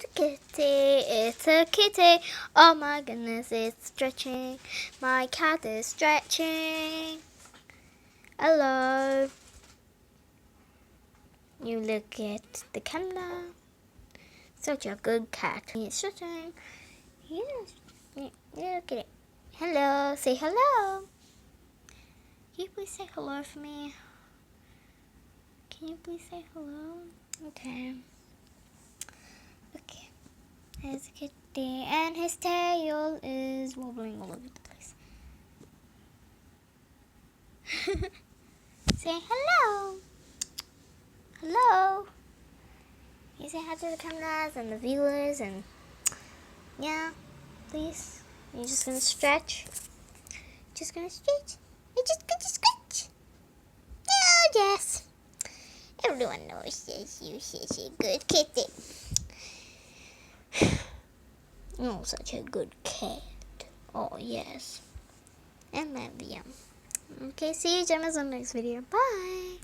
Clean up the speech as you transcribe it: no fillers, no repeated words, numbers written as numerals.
a kitty, it's a kitty. Oh my goodness, it's stretching. My cat is stretching. Hello. You look at the camera. Such a good cat. It's stretching. Yes. Look at it. Hello. Say hello. Can you please say hello for me? Can you please say hello? Okay. Okay. There's a kitty, and his tail is wobbling all over the place. Say hello. Hello. Can you say hi to the cameras and the viewers and yeah, please. You're just gonna stretch. Just gonna stretch. You're just gonna stretch. Oh yes. Everyone knows that you're such a good kitty. Oh, such a good cat. Oh yes. I love you. Okay, see you, Gemmas, on the next video. Bye.